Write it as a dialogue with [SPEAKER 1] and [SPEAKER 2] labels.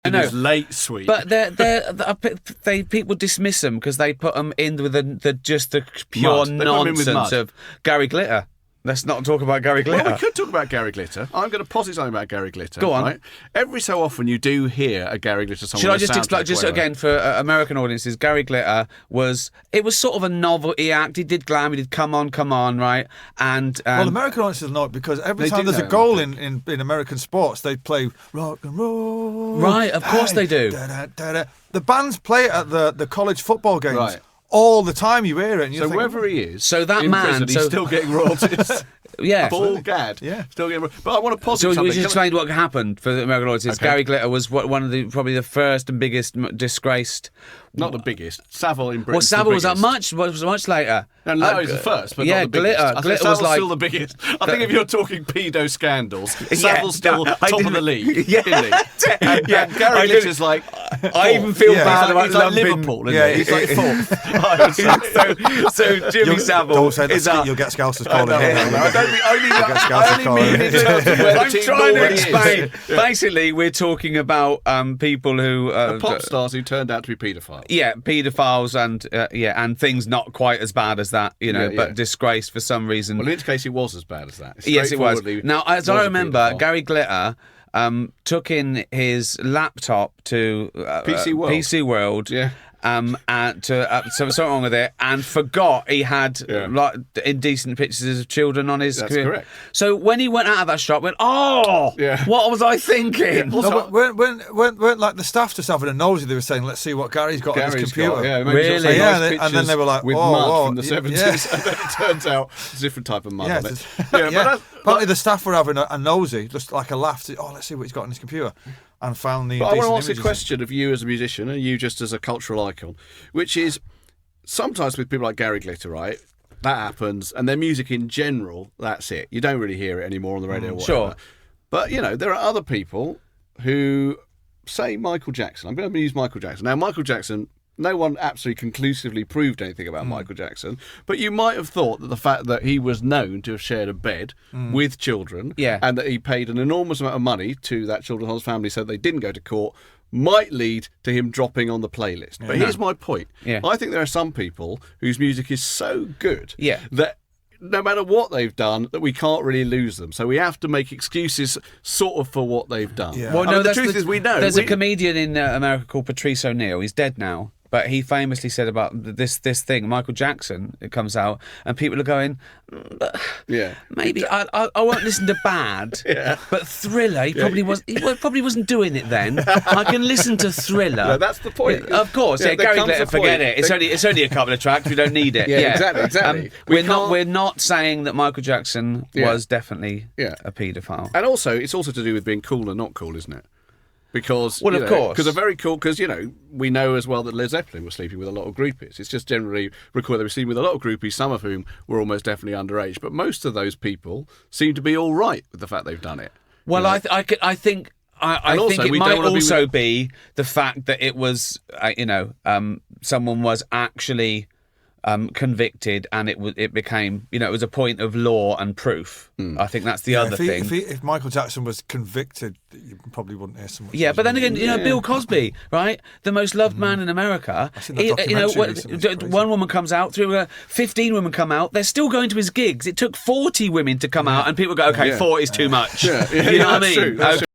[SPEAKER 1] in his late suite.
[SPEAKER 2] But people dismiss them because they put them in with the pure nonsense of Gary Glitter. Let's not talk about Gary Glitter.
[SPEAKER 1] Well, we could talk about Gary Glitter. I'm going to posit something about Gary Glitter.
[SPEAKER 2] Go on.
[SPEAKER 1] Right? Every so often you do hear a Gary Glitter song.
[SPEAKER 2] Should I just explain, again, for American audiences, Gary Glitter was sort of a novelty act. He did glam, he did Come On, right? And
[SPEAKER 3] well, American audiences know it because every time there's a goal in American sports, they play rock and roll.
[SPEAKER 2] Right, of course they do.
[SPEAKER 3] The bands play it at the college football games.
[SPEAKER 1] Right.
[SPEAKER 3] All the time you hear it. And you think,
[SPEAKER 1] wherever he is,
[SPEAKER 2] so that
[SPEAKER 1] in
[SPEAKER 2] man,
[SPEAKER 1] prison, he's still getting royalties.
[SPEAKER 2] Yeah,
[SPEAKER 1] full gad.
[SPEAKER 3] Yeah,
[SPEAKER 1] still getting. But I want to posit something.
[SPEAKER 2] We just explained what happened for the American audiences.
[SPEAKER 1] Okay.
[SPEAKER 2] Gary Glitter was one of probably the first and biggest disgraced.
[SPEAKER 1] Not the biggest. Savile in Britain.
[SPEAKER 2] Well, Savile was much later.
[SPEAKER 1] And that was the first, but
[SPEAKER 2] yeah,
[SPEAKER 1] not the biggest.
[SPEAKER 2] Glitter was like
[SPEAKER 1] still the biggest. I think if you're talking pedo scandals, Savile's still top of the league.
[SPEAKER 2] Yeah,
[SPEAKER 1] and Gary Glitter's like.
[SPEAKER 2] I even feel bad about
[SPEAKER 1] he's like
[SPEAKER 2] lumping.
[SPEAKER 1] Liverpool. He's like fourth.
[SPEAKER 2] so Jimmy Savile.
[SPEAKER 3] Don't say that. You'll get Scousers calling.
[SPEAKER 1] I only mean in terms of where the
[SPEAKER 2] I'm
[SPEAKER 1] team
[SPEAKER 2] trying to
[SPEAKER 1] normally
[SPEAKER 2] explain.
[SPEAKER 1] is.
[SPEAKER 2] Basically, we're talking about people who
[SPEAKER 1] pop stars who turned out to be paedophiles.
[SPEAKER 2] Yeah, paedophiles and things not quite as bad as that, but disgraced for some reason.
[SPEAKER 1] Well, in this case, it was as bad as that.
[SPEAKER 2] Yes, it was. Now, as I remember,
[SPEAKER 1] Gary.
[SPEAKER 2] Gary Glitter took in his laptop to PC World.
[SPEAKER 1] Yeah.
[SPEAKER 2] Something wrong with it, and forgot he had like indecent pictures of children on his.
[SPEAKER 1] That's correct.
[SPEAKER 2] So when he went out of that shop, what was I thinking?
[SPEAKER 3] No, weren't like the staff just having a nosy? They were saying, "Let's see what Gary's got on his computer."
[SPEAKER 2] Really?
[SPEAKER 3] And then they were like,
[SPEAKER 1] with mud from the 70s, and then it turns out it's a different type of mud on it.
[SPEAKER 3] But apparently the staff were having a nosy, just like a laugh. Let's see what he's got on his computer. And found the.
[SPEAKER 1] But I want to ask a question of you as a musician and you just as a cultural icon, which is sometimes with people like Gary Glitter, right? That happens, and their music in general, that's it. You don't really hear it anymore on the radio.
[SPEAKER 2] Sure.
[SPEAKER 1] But there are other people who say Michael Jackson. I'm going to use Michael Jackson. Now, Michael Jackson. No one absolutely conclusively proved anything about Michael Jackson, but you might have thought that the fact that he was known to have shared a bed with children and that he paid an enormous amount of money to that children's family so they didn't go to court might lead to him dropping on the playlist. But here's my point. I think there are some people whose music is so good that no matter what they've done, that we can't really lose them. So we have to make excuses sort of for what they've done.
[SPEAKER 3] Yeah.
[SPEAKER 2] Well,
[SPEAKER 1] the truth is we know.
[SPEAKER 2] There's a comedian in America called Patrice O'Neill. He's dead now. But he famously said about this thing, Michael Jackson, it comes out, and people are going, maybe I won't listen to Bad, but Thriller, he probably wasn't doing it then. I can listen to Thriller.
[SPEAKER 1] No, that's the point.
[SPEAKER 2] Of course, Gary Glitter, forget it. It's only a couple of tracks. We don't need it.
[SPEAKER 1] Exactly.
[SPEAKER 2] We're not saying that Michael Jackson was definitely a paedophile.
[SPEAKER 1] And also, it's also to do with being cool and not cool, isn't it? Because,
[SPEAKER 2] of course.
[SPEAKER 1] Because they're very cool, because, we know as well that Led Zeppelin was sleeping with a lot of groupies. It's just generally recorded they were sleeping with a lot of groupies, some of whom were almost definitely underage. But most of those people seem to be all right with the fact they've done it.
[SPEAKER 2] Well, I think it might also be the fact that it was, someone was actually convicted, and it became, it was a point of law and proof. I think that's the other thing.
[SPEAKER 3] If Michael Jackson was convicted, you probably wouldn't hear so much.
[SPEAKER 2] Yeah, but then again, Bill Cosby, right? The most loved man in America. One woman comes out, 15 women come out, they're still going to his gigs. It took 40 women to come out, and people go, okay, 40 is too much. You know what I mean?